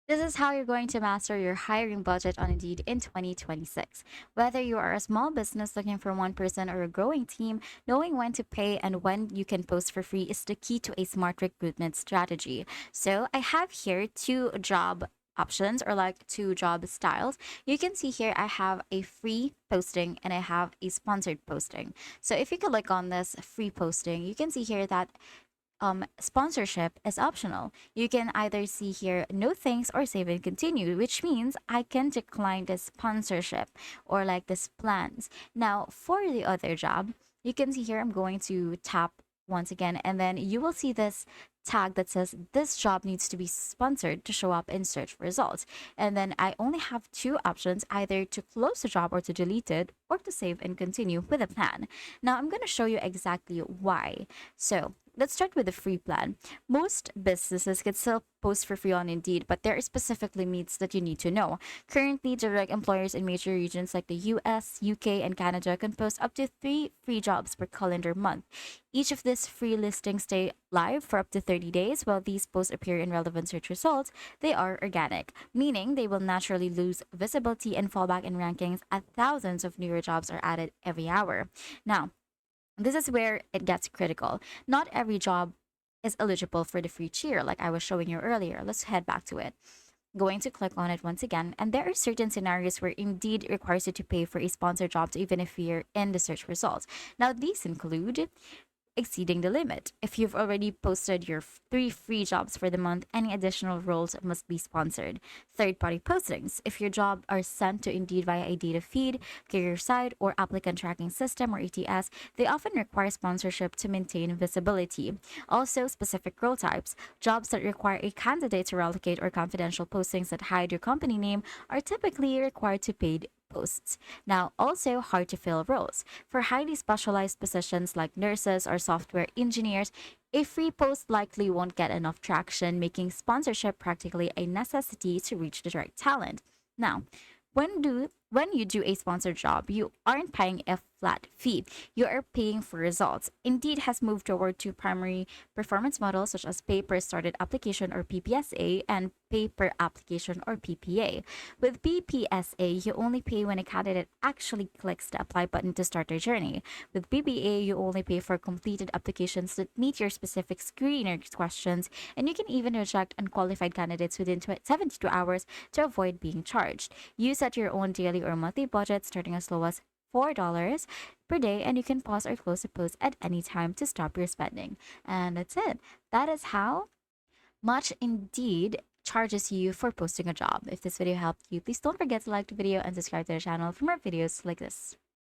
This is how you're going to master your hiring budget on Indeed in 2026. Whether you are a small business looking for one person or a growing team, knowing when to pay and when you can post for free is the key to a smart recruitment strategy. So, I have here two job options or like two job styles. You can see here I have a free posting and I have a sponsored posting. So, if you click on this free posting, you can see here that sponsorship is optional. You can either see here no thanks or save and continue, which means I can decline the sponsorship or like this plans. Now, for the other job, you can see here I'm going to tap once again, and then you will see this tag that says this job needs to be sponsored to show up in search results. And then I only have two options, either to close the job or to delete it or to save and continue with a plan. Now I'm going to show you exactly why. So let's start with the free plan. Most businesses can still post for free on Indeed, but there are specific limits that you need to know. Currently, direct employers in major regions like the US, UK, and Canada can post up to 3 free jobs per calendar month. Each of these free listings stay live for up to 30 days. While these posts appear in relevant search results, they are organic, meaning they will naturally lose visibility and fall back in rankings as thousands of newer jobs are added every hour. Now, this is where it gets critical. Not every job is eligible for the free tier, like I was showing you earlier. Let's head back to it. Going to click on it once again, and there are certain scenarios where Indeed requires you to pay for a sponsored job even if you're in the search results. Now, these include exceeding the limit. If you've already posted your 3 free jobs for the month, any additional roles must be sponsored. Third party postings. If your job are sent to Indeed via a data feed, career site, or applicant tracking system or ATS, they often require sponsorship to maintain visibility. Also, specific role types. Jobs that require a candidate to relocate or confidential postings that hide your company name are typically required to paid posts. Now, also hard to fill roles. For highly specialized positions like nurses or software engineers, a free post likely won't get enough traction, making sponsorship practically a necessity to reach the right talent. Now, when you do a sponsored job, you aren't paying a flat fee. You are paying for results. Indeed has moved toward two primary performance models such as pay per started application or PPSA and pay per application or PPA. With PPSA, you only pay when a candidate actually clicks the apply button to start their journey. With PPA, you only pay for completed applications that meet your specific screener questions, and you can even reject unqualified candidates within 72 hours to avoid being charged. You set your own daily or monthly budget starting as low as $4 per day, and you can pause or close a post at any time to stop your spending. And that's it. That is how much Indeed charges you for posting a job. If this video helped you, please don't forget to like the video and subscribe to the channel for more videos like this.